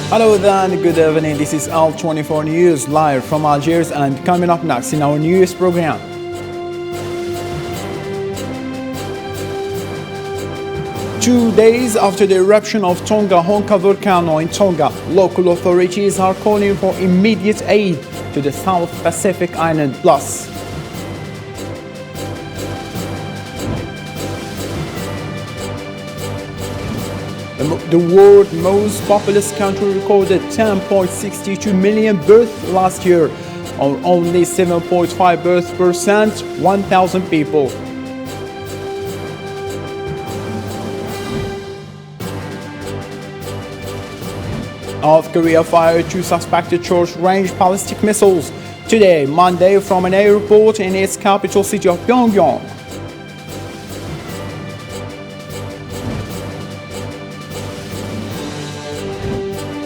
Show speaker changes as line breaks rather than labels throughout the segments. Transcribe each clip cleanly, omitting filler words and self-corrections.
Hello there and good evening. This is Al24 News live from Algiers, and coming up next in our news program. Two days after the eruption of Tonga volcano in Tonga, local authorities are calling for immediate aid to the South Pacific Island Plus. The world's most populous country recorded 10.62 million births last year, or only 7.5 births per 1,000 people. North Korea fired two suspected short-range ballistic missiles today, Monday, from an airport in its capital city of Pyongyang.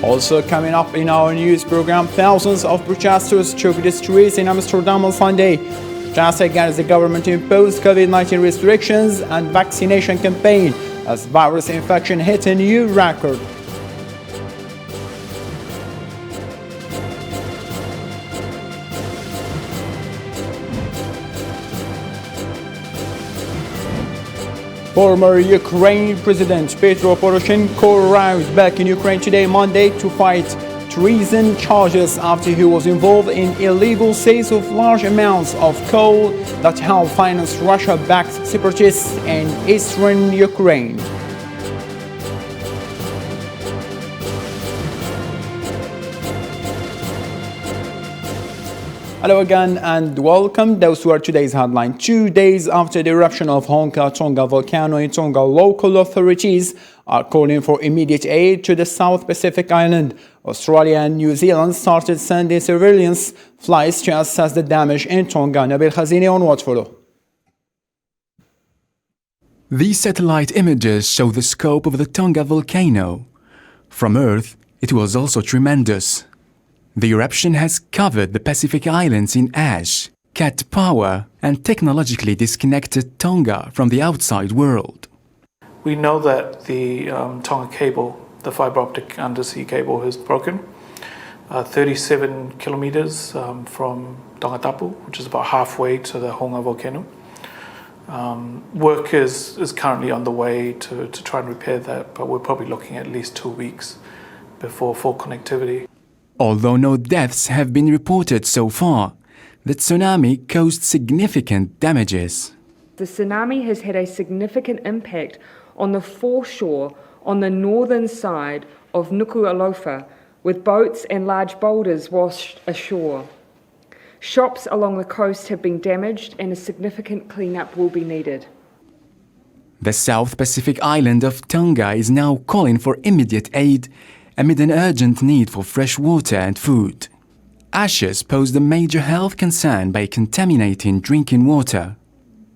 Also coming up in our news program, thousands of protesters took the streets in Amsterdam on Sunday. Protests against the government-imposed COVID-19 restrictions and vaccination campaign as virus infection hit a new record. Former Ukrainian President Petro Poroshenko arrived back in Ukraine today, Monday, to fight treason charges after he was involved in illegal sales of large amounts of coal that helped finance Russia-backed separatists in eastern Ukraine. Hello again and welcome. Those who are today's headline. 2 days after the eruption of Tonga volcano in Tonga, local authorities are calling for immediate aid to the South Pacific Island. Australia and New Zealand started sending surveillance flights to assess the damage in Tonga. Nabil Khazini on What Follow.
These satellite images show the scope of the Tonga volcano. From Earth, it was also tremendous. The eruption has covered the Pacific Islands in ash, cut power, and technologically disconnected Tonga from the outside world.
We know that the Tonga cable, the fibre optic undersea cable, has broken 37 kilometres from Tongatapu, which is about halfway to the Honga volcano. Work is currently on the way to try and repair that, but we're probably looking at least 2 weeks before full connectivity.
Although no deaths have been reported so far, the tsunami caused significant damages.
The tsunami has had a significant impact on the foreshore on the northern side of Nuku'alofa, with boats and large boulders washed ashore. Shops along the coast have been damaged and a significant cleanup will be needed.
The South Pacific island of Tonga is now calling for immediate aid amid an urgent need for fresh water and food. Ashes posed a major health concern by contaminating drinking water.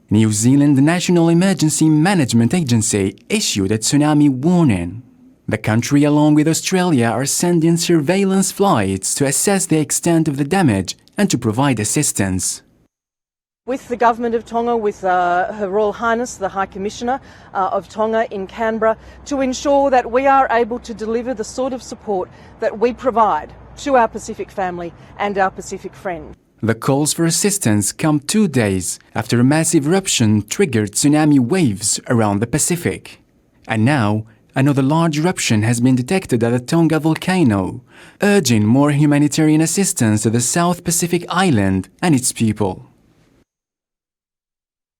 New Zealand National Emergency Management Agency issued a tsunami warning. The country, along with Australia, are sending surveillance flights to assess the extent of the damage and to provide assistance.
With the Government of Tonga, with Her Royal Highness, the High Commissioner of Tonga in Canberra, to ensure that we are able to deliver the sort of support that we provide to our Pacific family and our Pacific friends.
The calls for assistance come 2 days after a massive eruption triggered tsunami waves around the Pacific. And now, another large eruption has been detected at the Tonga volcano, urging more humanitarian assistance to the South Pacific Island and its people.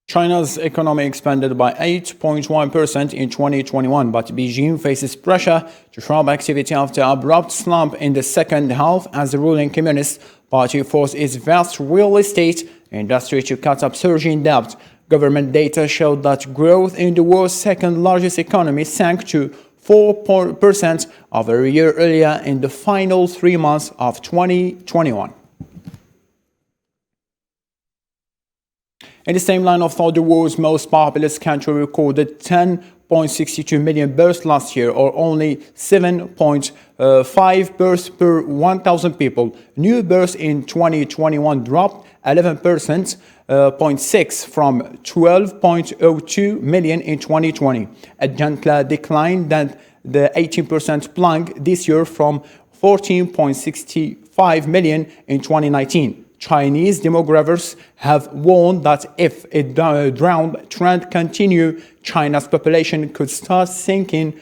China's economy expanded by 8.1% in 2021, but Beijing faces pressure to sharp activity after an abrupt slump in the second half as the ruling Communist Party forced its vast real estate industry to cut up surging debt. Government data showed that growth in the world's second largest economy sank to 4% over a year earlier in the final 3 months of 2021. In the same line of thought, the world's most populous country recorded 10.62 million births last year, or only 7.5 births per 1,000 people. New births in 2021 dropped 11%, 0.6 from 12.02 million in 2020, a gentler decline the 18% plunge this year from 14.65 million in 2019. Chinese demographers have warned that if a downward trend continues, China's population could start sinking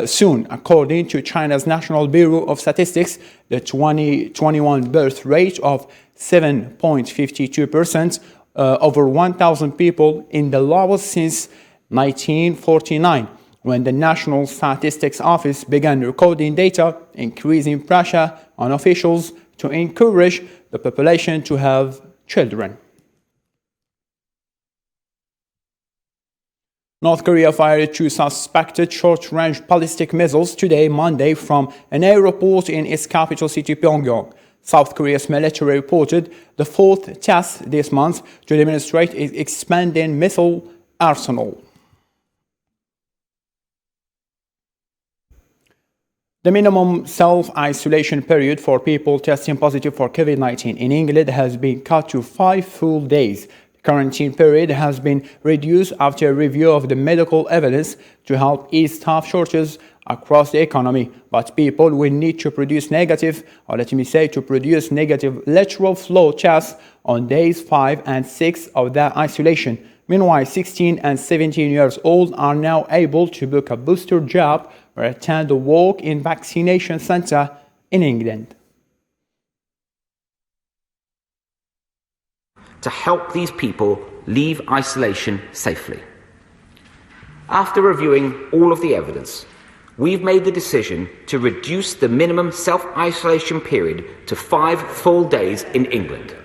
soon. According to China's National Bureau of Statistics, the 2021 birth rate of 7.52% over 1,000 people in the lowest since 1949, when the National Statistics Office began recording data, increasing pressure on officials to encourage the population to have children. North Korea fired 2 suspected short-range ballistic missiles today, Monday, from an airport in its capital city, Pyongyang. South Korea's military reported the 4th test this month to demonstrate its expanding missile arsenal. The minimum self-isolation period for people testing positive for COVID-19 in England has been cut to 5 full days. The quarantine period has been reduced after a review of the medical evidence to help ease staff shortages across the economy. But people will need to produce negative lateral flow tests on days 5 and 6 of their isolation. Meanwhile, 16 and 17 years old are now able to book a booster jab or attend a walk-in vaccination center in England.
To help these people leave isolation safely. After reviewing all of the evidence, we've made the decision to reduce the minimum self-isolation period to 5 full days in England.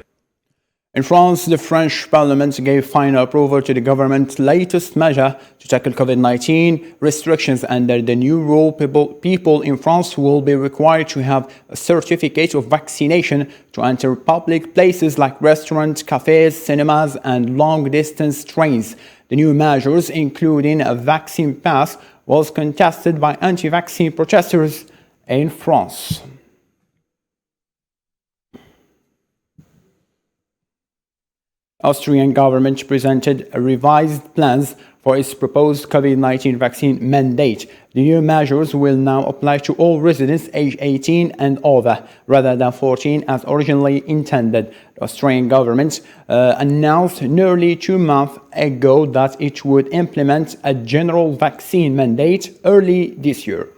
In France, the French Parliament gave final approval to the government's latest measure to tackle COVID-19 restrictions. Under the new rule, people in France will be required to have a certificate of vaccination to enter public places like restaurants, cafes, cinemas, and long-distance trains. The new measures, including a vaccine pass, was contested by anti-vaccine protesters in France. Austrian government presented revised plans for its proposed COVID-19 vaccine mandate. The new measures will now apply to all residents aged 18 and over, rather than 14 as originally intended. The Austrian government announced nearly 2 months ago that it would implement a general vaccine mandate early this year.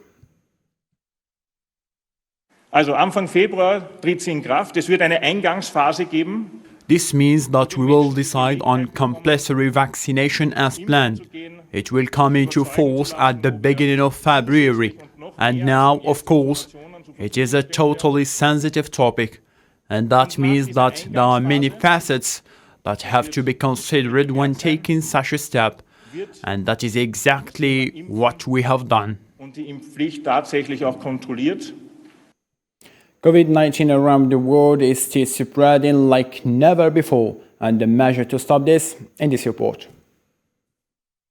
Also Anfang Februar tritt sie in Kraft. Es wird eine Eingangsphase geben.
This means that we will decide on compulsory vaccination as planned. It will come into force at the beginning of February. And now, of course, it is a totally sensitive topic. And that means that there are many facets that have to be considered when taking such a step. And that is exactly what we have done.
Und die Impfpflicht tatsächlich auch kontrolliert.
COVID-19 around the world is still spreading like never before, and the measure to stop this in this report.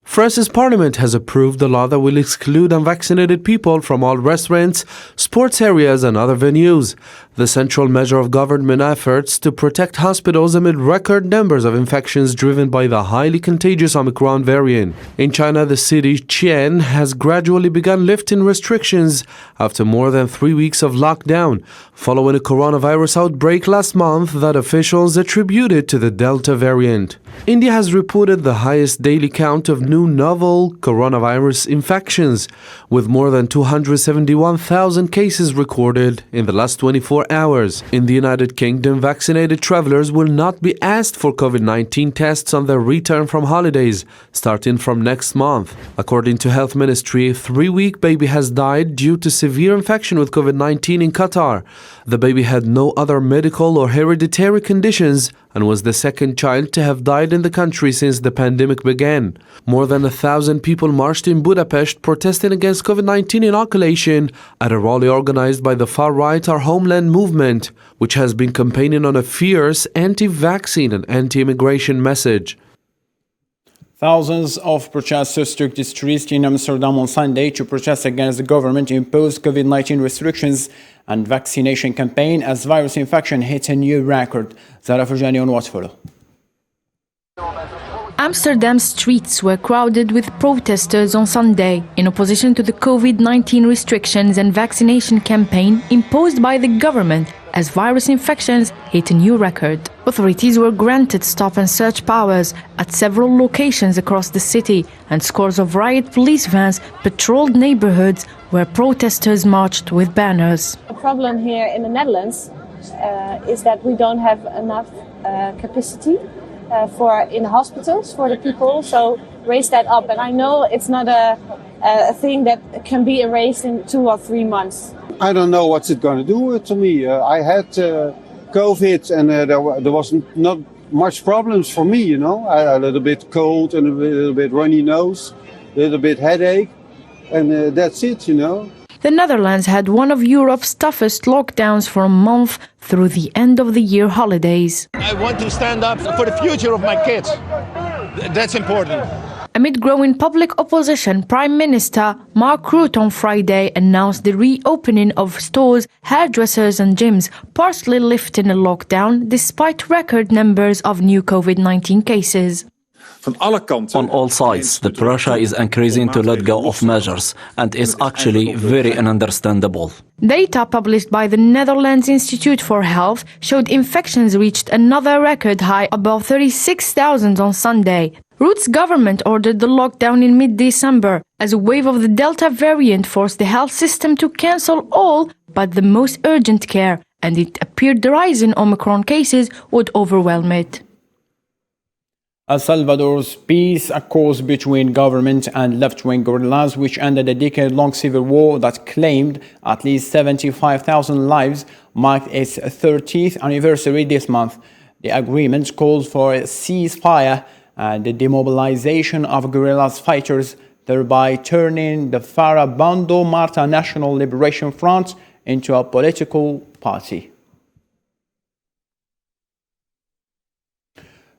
France's parliament has approved a law that will exclude unvaccinated people from all restaurants, sports areas and other venues. The central measure of government efforts to protect hospitals amid record numbers of infections driven by the highly contagious Omicron variant. In China, the city Qian has gradually begun lifting restrictions after more than 3 weeks of lockdown, following a coronavirus outbreak last month that officials attributed to the Delta variant. India has reported the highest daily count of new novel coronavirus infections, with more than 271,000 cases recorded in the last 24 hours. In the United Kingdom, vaccinated travelers will not be asked for COVID-19 tests on their return from holidays, starting from next month. According to Health Ministry, a 3-week baby has died due to severe infection with COVID-19 in Qatar. The baby had no other medical or hereditary conditions and was the second child to have died in the country since the pandemic began. More than 1,000 people marched in Budapest protesting against COVID-19 inoculation at a rally organized by the far-right Our Homeland movement, which has been campaigning on a fierce anti-vaccine and anti-immigration message.
Thousands of protesters took the streets in Amsterdam on Sunday to protest against the government-imposed COVID-19 restrictions and vaccination campaign as virus infection hit a new record. Zara Fujani on What Follow.
Amsterdam's streets were crowded with protesters on Sunday in opposition to the COVID-19 restrictions and vaccination campaign imposed by the government as virus infections hit a new record. Authorities were granted stop and search powers at several locations across the city, and scores of riot police vans patrolled neighborhoods where protesters marched with banners.
The problem here in the Netherlands is that we don't have enough capacity in hospitals for the people, so raise that up. And I know it's not a thing that can be erased in 2 or 3 months.
I don't know what's it going to do to me. I had COVID and there was not much problems for me, you know. I had a little bit cold and a little bit runny nose, a little bit headache, and that's it, you know.
The Netherlands had one of Europe's toughest lockdowns for a month through the end of the year holidays.
I want to stand up for the future of my kids. That's important.
Amid growing public opposition, Prime Minister Mark Rutte on Friday announced the reopening of stores, hairdressers and gyms, partially lifting a lockdown despite record numbers of new COVID-19 cases.
On all sides, the pressure is increasing to let go of measures, and it's actually very ununderstandable.
Data published by the Netherlands Institute for Health showed infections reached another record high, above 36,000 on Sunday. Rutte's government ordered the lockdown in mid-December as a wave of the Delta variant forced the health system to cancel all but the most urgent care, and it appeared the rise in Omicron cases would overwhelm it.
El Salvador's peace accords between government and left-wing guerrillas, which ended a decade-long civil war that claimed at least 75,000 lives, marked its 30th anniversary this month. The agreement calls for a ceasefire and the demobilization of guerrillas fighters, thereby turning the Farabando Marta National Liberation Front into a political party.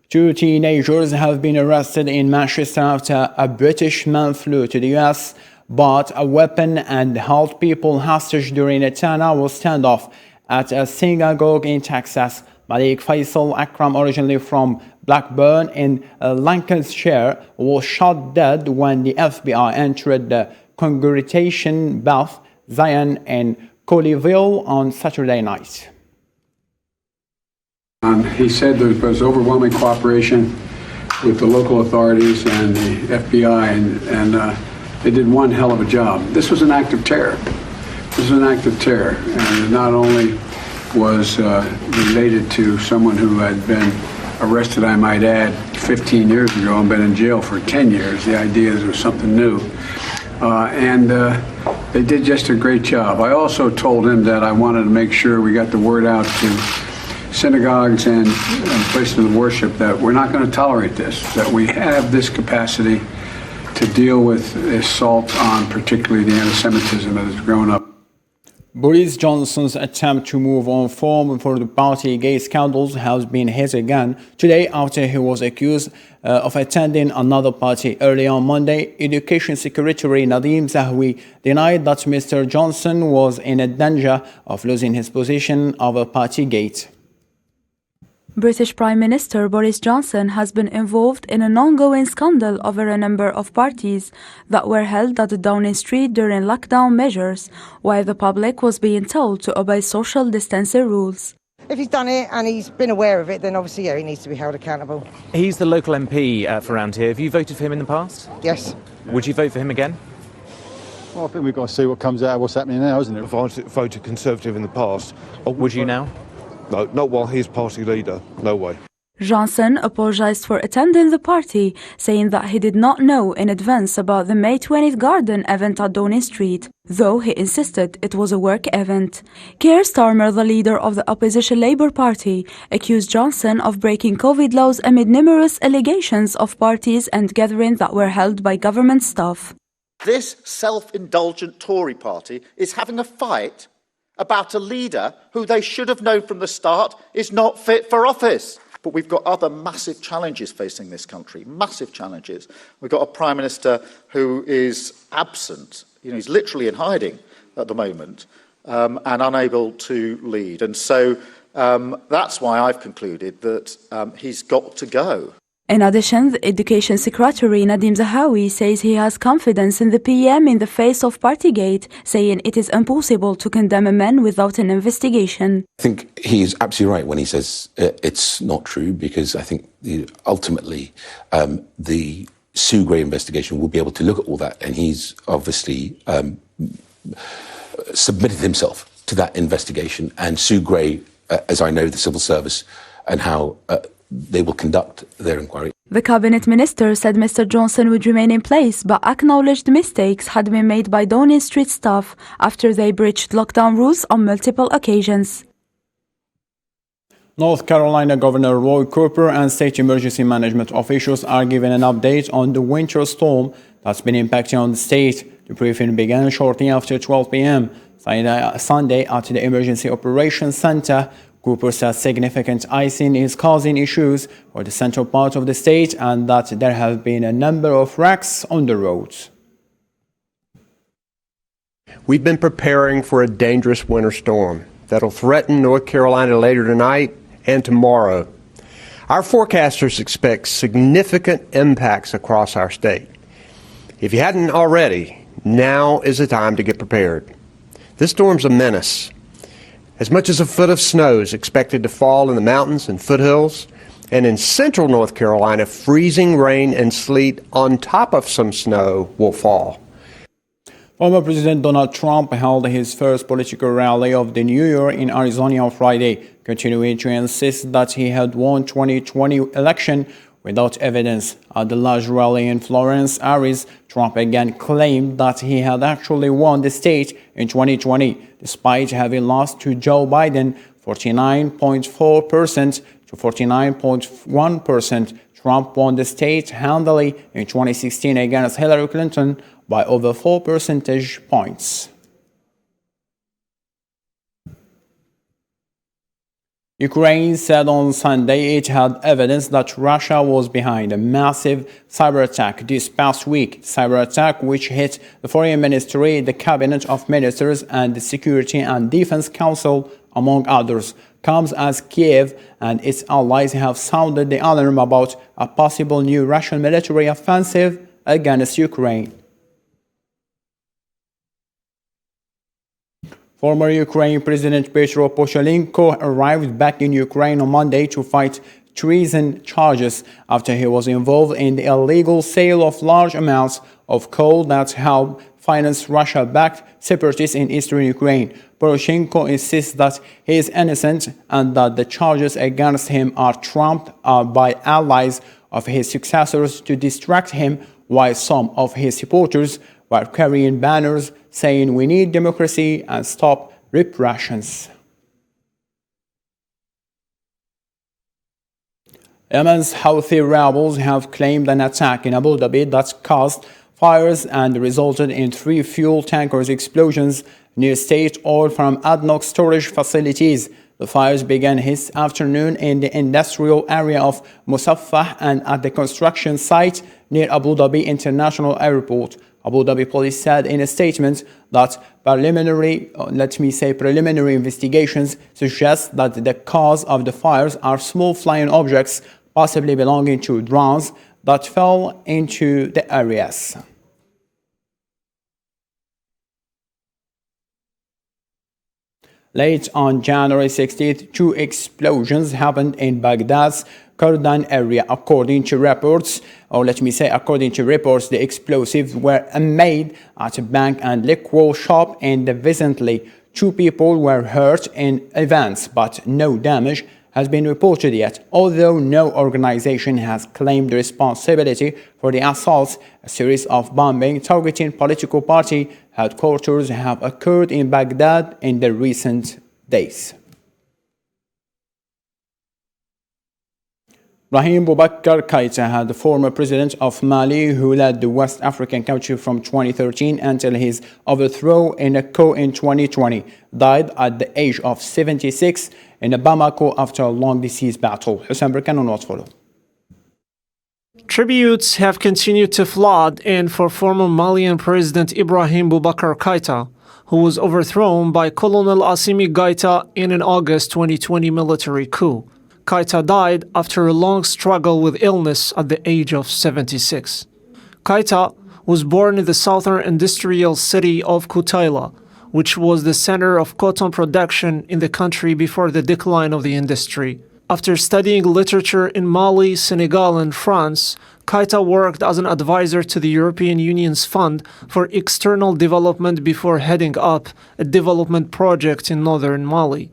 2 teenagers have been arrested in Manchester after a British man flew to the US, bought a weapon and held people hostage during a 10-hour standoff at a synagogue in Texas. Malik Faisal Akram, originally from Blackburn in Lancashire, was shot dead when the FBI entered the congregation Beth Zion in Colleyville on Saturday night.
He said there was overwhelming cooperation with the local authorities and the FBI, and they did one hell of a job. This was an act of terror. This was an act of terror, and it not only was related to someone who had been arrested, I might add, 15 years ago and been in jail for 10 years. The idea is there was something new. And they did just a great job. I also told him that I wanted to make sure we got the word out to synagogues and places of worship that we're not going to tolerate this, that we have this capacity to deal with assault on particularly the anti-Semitism that has grown up.
Boris Johnson's attempt to move on form for the Partygate scandals has been hit again today after he was accused of attending another party. Early on Monday, Education Secretary Nadeem Zahawi denied that Mr. Johnson was in a danger of losing his position over Partygate.
British Prime Minister Boris Johnson has been involved in an ongoing scandal over a number of parties that were held at Downing Street during lockdown measures, while the public was being told to obey social distancing rules.
If he's done it and he's been aware of it, then obviously, he needs to be held accountable.
He's the local MP for around here. Have you voted for him in the past?
Yes.
Would you vote for him again?
Well, I think we've got to see what comes out of what's happening now, isn't it?
If I voted Conservative in the past...
Would you now?
No, not while he's party leader. No way.
Johnson apologized for attending the party, saying that he did not know in advance about the May 20th garden event at Downing Street, though he insisted it was a work event. Keir Starmer, the leader of the opposition Labour Party, accused Johnson of breaking COVID laws amid numerous allegations of parties and gatherings that were held by government staff.
This self-indulgent Tory party is having a fight about a leader who they should have known from the start is not fit for office. But we've got other massive challenges facing this country, massive challenges. We've got a Prime Minister who is absent, he's literally in hiding at the moment, and unable to lead. And so that's why I've concluded that he's got to go.
In addition, the Education Secretary Nadim Zahawi says he has confidence in the PM in the face of Partygate, saying it is impossible to condemn a man without an investigation.
I think he is absolutely right when he says it's not true, because I think ultimately the Sue Gray investigation will be able to look at all that, and he's obviously submitted himself to that investigation, and Sue Gray, as I know, the civil service and how they will conduct their inquiry.
The cabinet minister said Mr. Johnson would remain in place, but acknowledged mistakes had been made by Downing Street staff after they breached lockdown rules on multiple occasions.
North Carolina Governor Roy Cooper and state emergency management officials are giving an update on the winter storm that's been impacting on the state. The briefing began shortly after 12 p.m. Sunday at the Emergency Operations Center. Cooper says significant icing is causing issues for the central part of the state and that there have been a number of wrecks on the roads.
We've been preparing for a dangerous winter storm that'll threaten North Carolina later tonight and tomorrow. Our forecasters expect significant impacts across our state. If you hadn't already, now is the time to get prepared. This storm's a menace. As much as a foot of snow is expected to fall in the mountains and foothills, and in central North Carolina, freezing rain and sleet on top of some snow will fall.
Former President Donald Trump held his first political rally of the new year in Arizona on Friday, continuing to insist that he had won 2020 election without evidence. At the large rally in Florence, Arizona, Trump again claimed that he had actually won the state in 2020, despite having lost to Joe Biden 49.4% to 49.1%. Trump won the state handily in 2016 against Hillary Clinton by over 4 percentage points. Ukraine said on Sunday it had evidence that Russia was behind a massive cyber attack this past week. Cyber attack which hit the Foreign Ministry, the Cabinet of Ministers, and the Security and Defense Council, among others, comes as Kiev and its allies have sounded the alarm about a possible new Russian military offensive against Ukraine. Former Ukraine President Petro Poroshenko arrived back in Ukraine on Monday to fight treason charges after he was involved in the illegal sale of large amounts of coal that helped finance Russia-backed separatists in eastern Ukraine. Poroshenko insists that he is innocent and that the charges against him are trumped by allies of his successors to distract him, while some of his supporters were carrying banners saying we need democracy and stop repressions. Yemen's Houthi rebels have claimed an attack in Abu Dhabi that caused fires and resulted in 3 fuel tankers explosions near state oil from ADNOC storage facilities. The fires began this afternoon in the industrial area of Musaffah and at the construction site near Abu Dhabi International Airport. Abu Dhabi police said in a statement that preliminary investigations suggest that the cause of the fires are small flying objects, possibly belonging to drones, that fell into the areas. Late on January 16th, 2 explosions happened in Baghdad's Kurdan area. According to reports, the explosives were made at a bank and liquor shop in the vicinity. 2 people were hurt in events, but no damage has been reported yet. Although no organization has claimed responsibility for the assaults, a series of bombing targeting political party headquarters have occurred in Baghdad in the recent days. Ibrahim Boubacar Keïta, the former president of Mali who led the West African country from 2013 until his overthrow in a coup in 2020, died at the age of 76 in Bamako after a long disease battle. Hussein Burkan on what's follow.
Tributes have continued to flood in for former Malian President Ibrahim Boubacar Keïta, who was overthrown by Colonel Assimi Goïta in an August 2020 military coup. Keita died after a long struggle with illness at the age of 76. Keita was born in the southern industrial city of Koutaïla, which was the center of cotton production in the country before the decline of the industry. After studying literature in Mali, Senegal, and France, Keita worked as an advisor to the European Union's Fund for External Development before heading up a development project in northern Mali.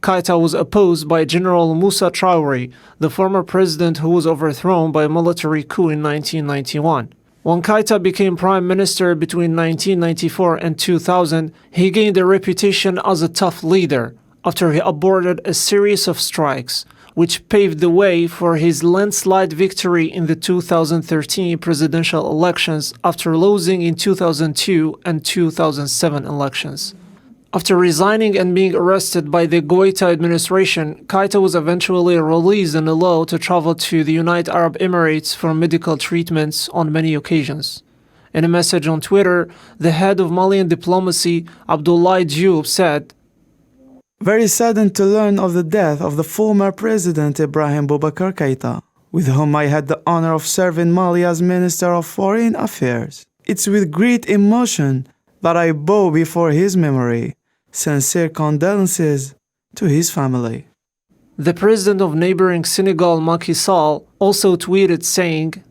Keita was opposed by General Moussa Traoré, the former president who was overthrown by a military coup in 1991. When Keita became prime minister between 1994 and 2000, he gained a reputation as a tough leader after he aborted a series of strikes, which paved the way for his landslide victory in the 2013 presidential elections after losing in 2002 and 2007 elections. After resigning and being arrested by the Goïta administration, Keita was eventually released and allowed to travel to the United Arab Emirates for medical treatments on many occasions. In a message on Twitter, the head of Malian diplomacy, Abdoulaye Diop, said,
"Very saddened to learn of the death of the former president Ibrahim Boubacar Keita, with whom I had the honor of serving Mali as Minister of Foreign Affairs. It's with great emotion that I bow before his memory. Sincere condolences to his family."
The president of neighboring Senegal, Macky Sall, also tweeted saying,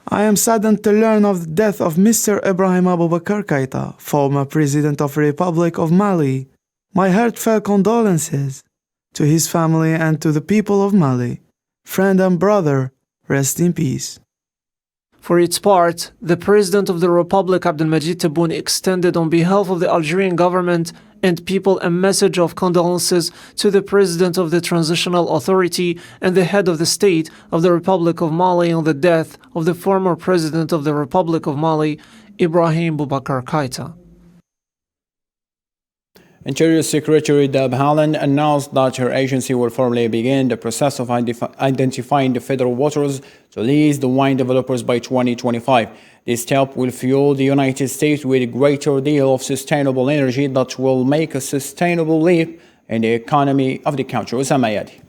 "I am saddened to learn of the death of Mr. Ibrahim Boubacar Keita, former president of the Republic of Mali. My heartfelt condolences to his family and to the people of Mali. Friend and brother, rest in peace."
For its part, the President of the Republic, Abdelmadjid Tebboune, extended on behalf of the Algerian government and people a message of condolences to the President of the Transitional Authority and the head of the state of the Republic of Mali on the death of the former President of the Republic of Mali, Ibrahim Boubacar Keita.
Interior Secretary Deb Haaland announced that her agency will formally begin the process of identifying the federal waters to lease the wine developers by 2025. This step will fuel the United States with a greater deal of sustainable energy that will make a sustainable leap in the economy of the country. Osama Yadi.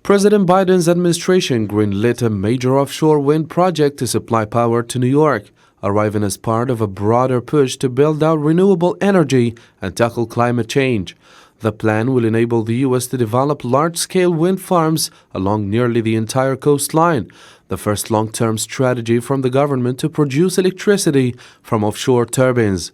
President Biden's administration greenlit a major offshore wind project to supply power to New York, arriving as part of a broader push to build out renewable energy and tackle climate change. The plan will enable the U.S. to develop large-scale wind farms along nearly the entire coastline, the first long-term strategy from the government to produce electricity from offshore turbines.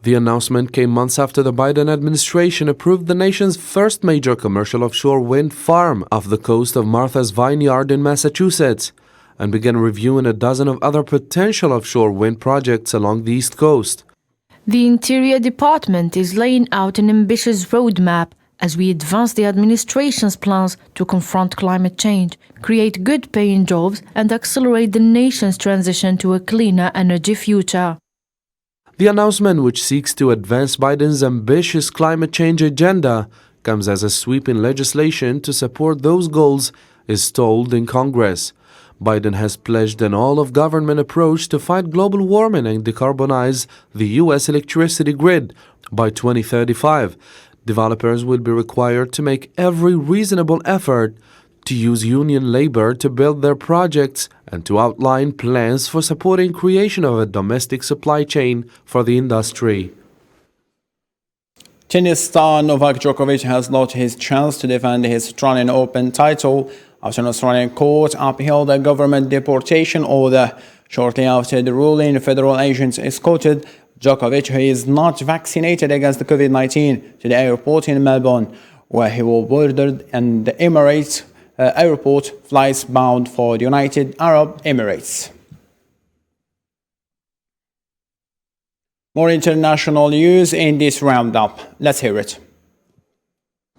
The announcement came months after the Biden administration approved the nation's first major commercial offshore wind farm off the coast of Martha's Vineyard in Massachusetts, and began reviewing a dozen of other potential offshore wind projects along the East Coast.
The Interior Department is laying out an ambitious roadmap as we advance the administration's plans to confront climate change, create good-paying jobs, and accelerate the nation's transition to a cleaner energy future.
The announcement, which seeks to advance Biden's ambitious climate change agenda, comes as a sweeping legislation to support those goals is stalled in Congress. Biden has pledged an all-of-government approach to fight global warming and decarbonize the U.S. electricity grid by 2035. Developers will be required to make every reasonable effort to use union labor to build their projects and to outline plans for supporting creation of a domestic supply chain for the industry.
Tennis star Novak Djokovic has lost his chance to defend his Australian Open title after an Australian court upheld a government deportation order. Shortly after the ruling, federal agents escorted Djokovic, who is not vaccinated against the COVID-19, to the airport in Melbourne, where he was boarded in the Emirates airport flights bound for the United Arab Emirates. More international news in this roundup. Let's hear it.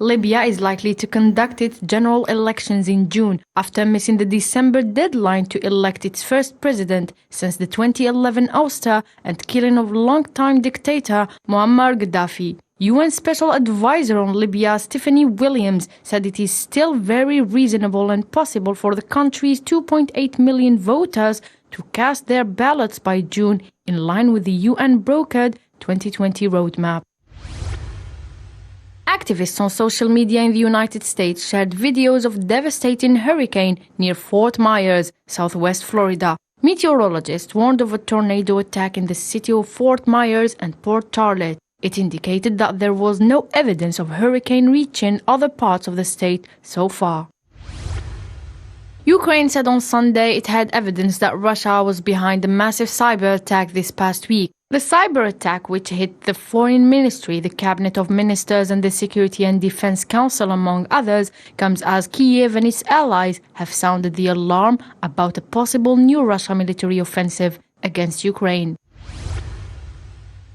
Libya is likely to conduct its general elections in June after missing the December deadline to elect its first president since the 2011 ouster and killing of longtime dictator Muammar Gaddafi. UN Special Advisor on Libya Stephanie Williams said it is still very reasonable and possible for the country's 2.8 million voters to cast their ballots by June in line with the UN-brokered 2020 roadmap. Activists on social media in the United States shared videos of devastating hurricane near Fort Myers, southwest Florida. Meteorologists warned of a tornado attack in the city of Fort Myers and Port Charlotte. It indicated that there was no evidence of hurricane reaching other parts of the state so far. Ukraine said on Sunday it had evidence that Russia was behind the massive cyber attack this past week. The cyber attack, which hit the Foreign Ministry, the Cabinet of Ministers and the Security and Defense Council, among others, comes as Kiev and its allies have sounded the alarm about a possible new Russian military offensive against Ukraine.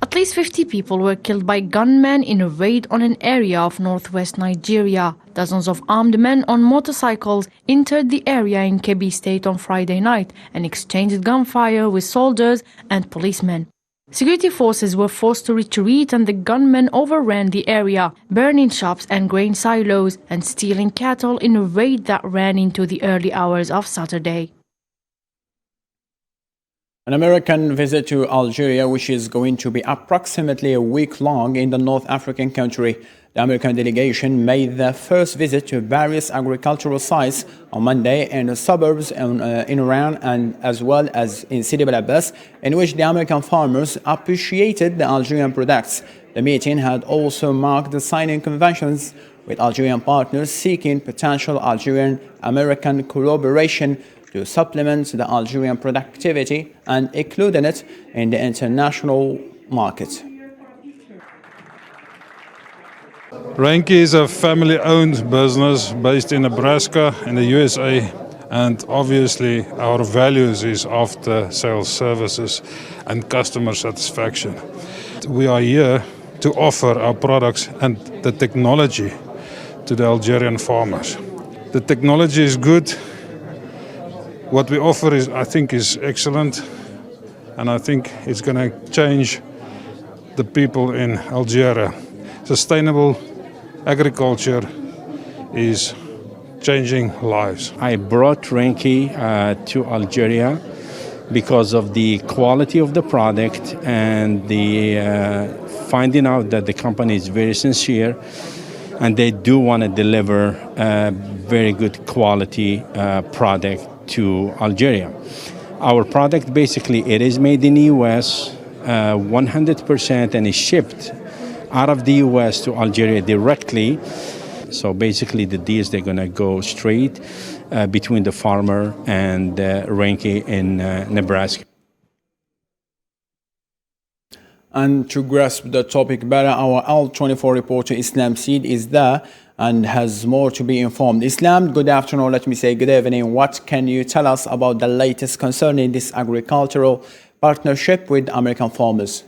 At least 50 people were killed by gunmen in a raid on an area of northwest Nigeria. Dozens of armed men on motorcycles entered the area in Kebbi State on Friday night and exchanged gunfire with soldiers and policemen. Security forces were forced to retreat and the gunmen overran the area, burning shops and grain silos and stealing cattle in a raid that ran into the early hours of Saturday.
An American visit to Algeria, which is going to be approximately a week long in the North African country. The American delegation made their first visit to various agricultural sites on Monday in the suburbs in Iran and as well as in Sidi Bel Abbas, in which the American farmers appreciated the Algerian products. The meeting had also marked the signing conventions with Algerian partners seeking potential Algerian-American collaboration to supplement the Algerian productivity and including it in the international market.
Renke is a family-owned business based in Nebraska in the USA, and obviously our values is after-sales services and customer satisfaction. We are here to offer our products and the technology to the Algerian farmers. The technology is good. What we offer is, I think, is excellent, and I think it's going to change the people in Algeria. Sustainable agriculture is changing lives.
I brought Renke to Algeria because of the quality of the product and the finding out that the company is very sincere and they do want to deliver a very good quality product to Algeria. Our product basically, it is made in the US 100% and is shipped out of the US to Algeria directly. So basically the deals, they're going to go straight between the farmer and Renke in Nebraska.
And to grasp the topic better, our L24 reporter Islam Seed is there and has more to be informed. Islam, good afternoon. Let me say good evening. What can you tell us about the latest concerning this agricultural partnership with American farmers?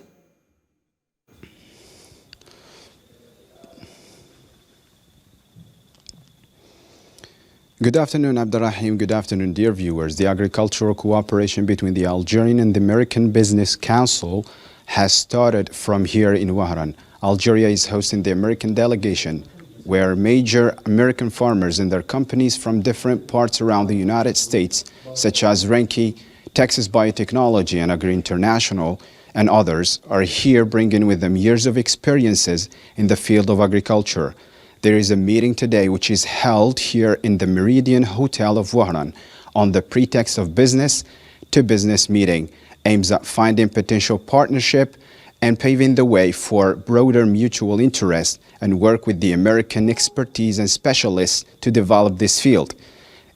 Good afternoon, Abdurrahim. Good afternoon, dear viewers. The agricultural cooperation between the Algerian and the American Business Council has started from here in Wahran. Algeria is hosting the American delegation, where major American farmers and their companies from different parts around the United States, such as Renke, Texas Biotechnology, and Agri International, and others, are here bringing with them years of experiences in the field of agriculture. There is a meeting today which is held here in the Meridian Hotel of Wahran on the pretext of business-to-business meeting, aims at finding potential partnership and paving the way for broader mutual interest and work with the American expertise and specialists to develop this field.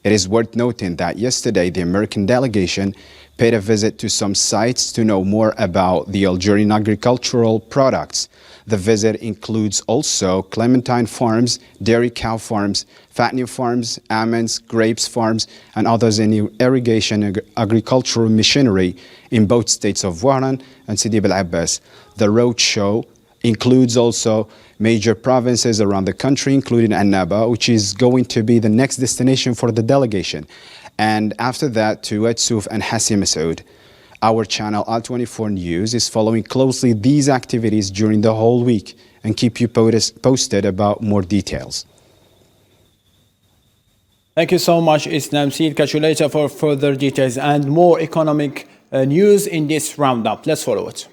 It is worth noting that yesterday the American delegation paid a visit to some sites to know more about the Algerian agricultural products. The visit includes also clementine farms, dairy cow farms, fattening farms, almonds, grapes farms, and others in irrigation and agricultural machinery in both states of Wahran and Sidi Bel Abbas. The roadshow includes also major provinces around the country, including Annaba, which is going to be the next destination for the delegation. And after that, to Edsuf and Hassi Masoud. Our channel, Al24 News, is following closely these activities during the whole week and keep you posted about more details.
Thank you so much, Islam Seed. Catch you later for further details and more economic news in this roundup. Let's follow it.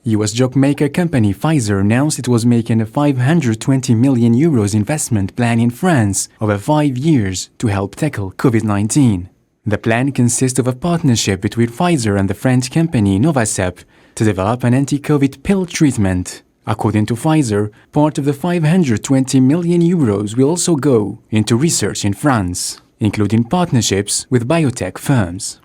US drug maker company Pfizer announced it was making a 520 million euros investment plan in France over 5 years to help tackle COVID-19. The plan consists of a partnership between Pfizer and the French company Novacep to develop an anti-COVID pill treatment. According to Pfizer, part of the 520 million euros will also go into research in France, including partnerships with biotech firms.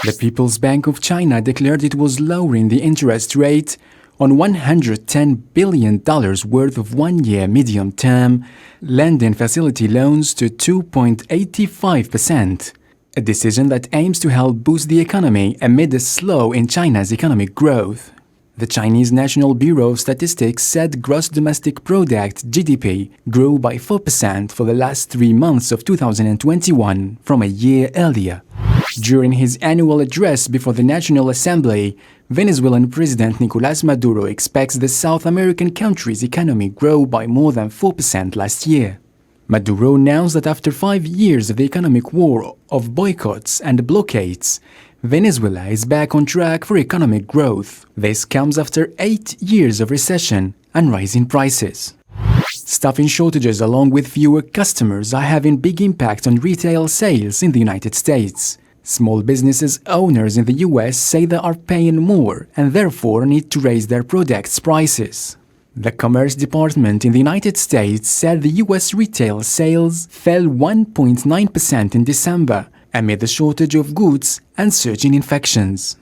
The People's Bank of China declared it was lowering the interest rate on $110 billion worth of one-year medium-term lending facility loans to 2.85%, a decision that aims to help boost the economy amid a slow in China's economic growth. The Chinese National Bureau of Statistics said gross domestic product (GDP) grew by 4% for the last 3 months of 2021 from a year earlier. During his annual address before the National Assembly, Venezuelan President Nicolás Maduro expects the South American country's economy grow by more than 4% last year. Maduro announced that after 5 years of the economic war of boycotts and blockades, Venezuela is back on track for economic growth. This comes after 8 years of recession and rising prices. Staffing shortages along with fewer customers are having big impact on retail sales in the United States. Small businesses owners in the US say they are paying more and therefore need to raise their products' prices. The Commerce Department in the United States said the US retail sales fell 1.9% in December amid the shortage of goods and surging infections.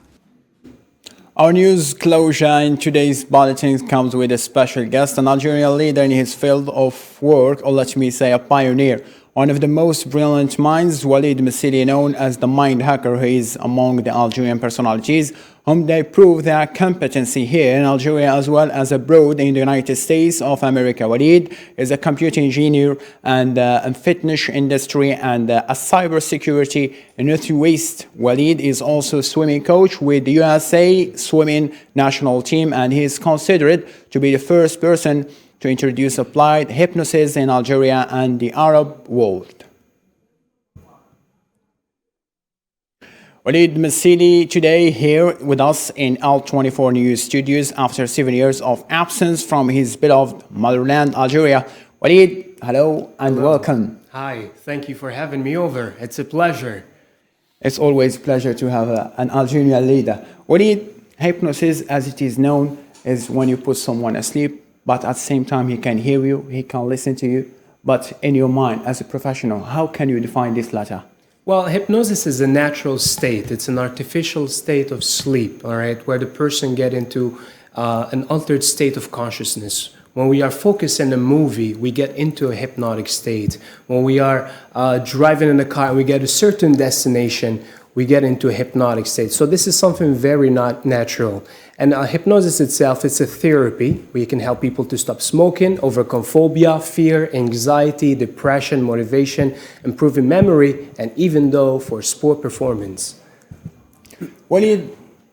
Our news closure in today's bulletin comes with a special guest, an Algerian leader in his field of work, or let me say a pioneer. One of the most brilliant minds, Walid Messili, known as the Mind Hacker, who is among the Algerian personalities whom they prove their competency here in Algeria as well as abroad in the United States of America. Walid is a computer engineer and fitness industry and a cybersecurity enthusiast. Walid is also a swimming coach with the USA swimming national team, and he is considered to be the first person to introduce applied hypnosis in Algeria and the Arab world. Walid Messili today here with us in Al24 News Studios after 7 years of absence from his beloved motherland, Algeria. Walid, hello and welcome.
Hi, thank you for having me over. It's a pleasure.
It's always a pleasure to have an Algerian leader. Walid, hypnosis, as it is known, is when you put someone asleep, but at the same time he can hear you, he can listen to you. But in your mind, as a professional, how can you define this latter?
Well, hypnosis is a natural state. It's an artificial state of sleep, all right, where the person get into an altered state of consciousness. When we are focused in a movie, we get into a hypnotic state. When we are driving in a car and we get a certain destination, we get into a hypnotic state. So this is something very not natural. And hypnosis itself, it's a therapy where you can help people to stop smoking, overcome phobia, fear, anxiety, depression, motivation, improving memory, and even though for sport performance.
Well,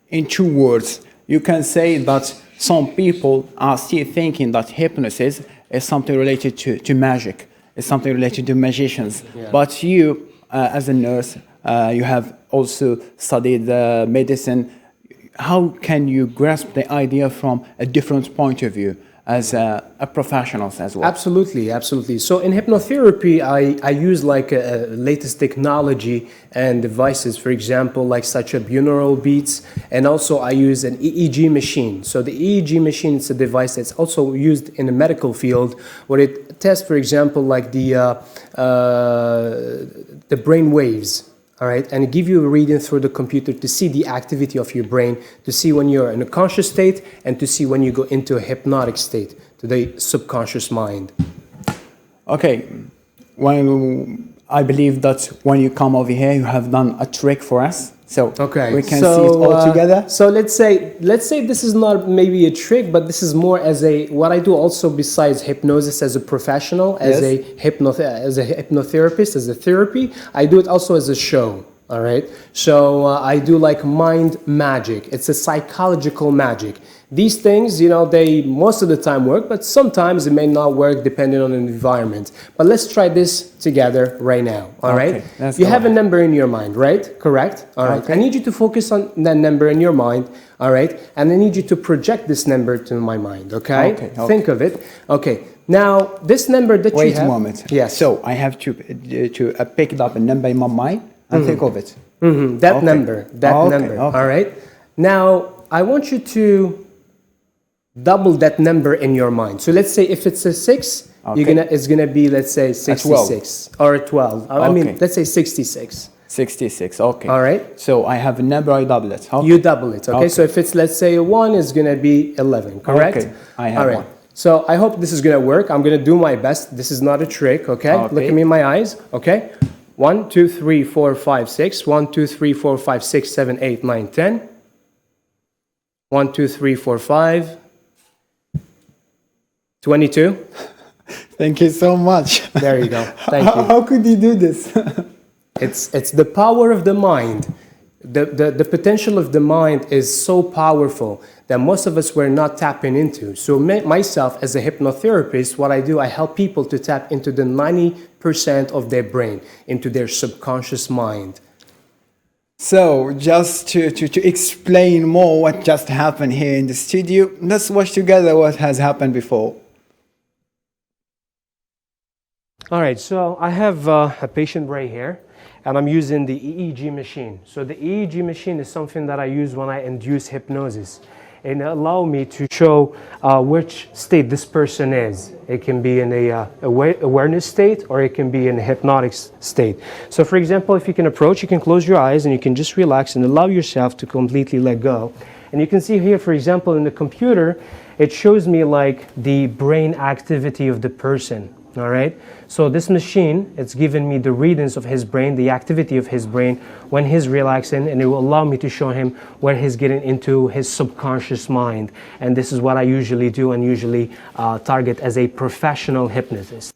in 2 words, you can say that some people are still thinking that hypnosis is something related to magic, it's something related to magicians. Yeah. But you, as a nurse, you have also studied medicine. How can you grasp the idea from a different point of view as a professional as well?
Absolutely, absolutely. So in hypnotherapy, I use like a latest technology and devices, for example, like such as binaural beats, and also I use an EEG machine. So the EEG machine is a device that's also used in the medical field, where it tests, for example, like the brain waves. All right, and it gives you a reading through the computer to see the activity of your brain, to see when you're in a conscious state, and to see when you go into a hypnotic state, to the subconscious mind.
Okay, I believe that when you come over here, you have done a trick for us. So okay, we can see it all together.
So let's say this is not maybe a trick, but this is more as what I do also besides hypnosis as a professional, as a hypnotherapist, as a therapy. I do it also as a show. All right. So I do like mind magic. It's a psychological magic. These things, they most of the time work, but sometimes it may not work depending on the environment. But let's try this together right now, all right? You have a number in your mind, right? Correct? All right. I need you to focus on that number in your mind, all right? And I need you to project this number to my mind, okay? Think of it. Okay. Now, this number that you have...
Wait a moment.
Yes.
So I have to pick up a number in my mind and think of it.
That number, all right? Now, I want you to double that number in your mind. So let's say if it's a 6, it's gonna be, let's say, 66 or 12. I mean, let's say 66.
66, okay.
All right.
So I have a number, I double it.
You double it, okay? So if it's, let's say, a 1, it's gonna be 11, correct?
Okay, I have one.
So I hope this is gonna work. I'm gonna do my best. This is not a trick, okay? Look at me in my eyes, okay? 1, 2, 3, 4, 5, 6. 1, 2, 3, 4, 5, 6, 7, 8, 9, 10. 1, 2, 3, 4, 5. 22.
Thank you so much.
There you go. Thank you.
How could you do this?
It's the power of the mind. The potential of the mind is so powerful that most of us were not tapping into. So myself, as a hypnotherapist, what I do, I help people to tap into the 90% of their brain, into their subconscious mind.
So just to explain more what just happened here in the studio, let's watch together what has happened before.
All right, so I have a patient right here, and I'm using the EEG machine. So the EEG machine is something that I use when I induce hypnosis. And it allows me to show which state this person is. It can be in a awareness state, or it can be in a hypnotic state. So for example, if you can approach, you can close your eyes and you can just relax and allow yourself to completely let go. And you can see here, for example, in the computer, it shows me like the brain activity of the person. All right. So this machine, it's giving me the readings of his brain, the activity of his brain when he's relaxing, and it will allow me to show him where he's getting into his subconscious mind. And this is what I usually do and usually target as a professional hypnotist.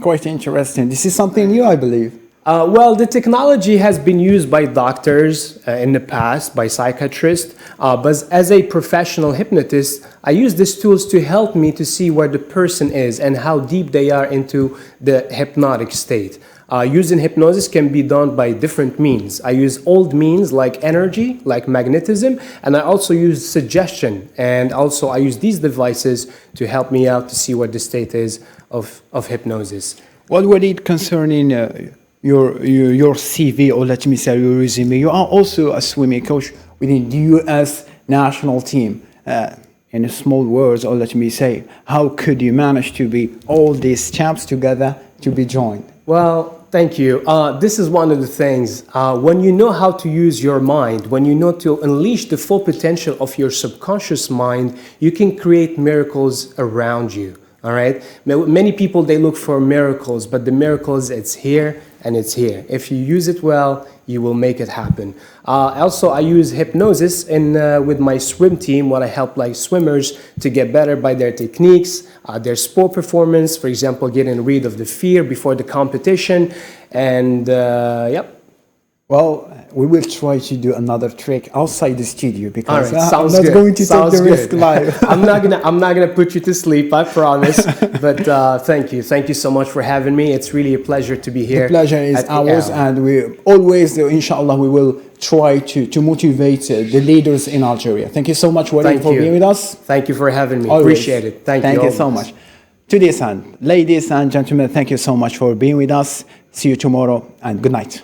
Quite interesting. This is something new, I believe.
Well, the technology has been used by doctors in the past, by psychiatrists, but as a professional hypnotist, I use these tools to help me to see where the person is and how deep they are into the hypnotic state. Using hypnosis can be done by different means. I use old means like energy, like magnetism, and I also use suggestion, and also I use these devices to help me out to see what the state is of hypnosis.
What would it concerning your CV, or let me say your resume? You are also a swimming coach within the U.S. national team. In small words, or let me say, how could you manage to be all these champs together to be joined?
Well, thank you. This is one of the things. When you know how to use your mind, when you know to unleash the full potential of your subconscious mind, you can create miracles around you. All right. Many people, they look for miracles, but the miracles, it's here and it's here. If you use it well, you will make it happen. Also, I use hypnosis with my swim team, when I help like swimmers to get better by their techniques, their sport performance, for example, getting rid of the fear before the competition. And yep.
Well, we will try to do another trick outside the studio, because
I'm not going to take the risk live. I'm not gonna put you to sleep, I promise. But thank you so much for having me. It's really a pleasure to be here.
The pleasure is ours, and we always, inshallah, we will try to motivate the leaders in Algeria. Thank you so much, Walid, for being with us.
Thank you for having me.
Always.
Appreciate it. Thank you
so much. To this end, ladies and gentlemen, thank you so much for being with us. See you tomorrow, and good night.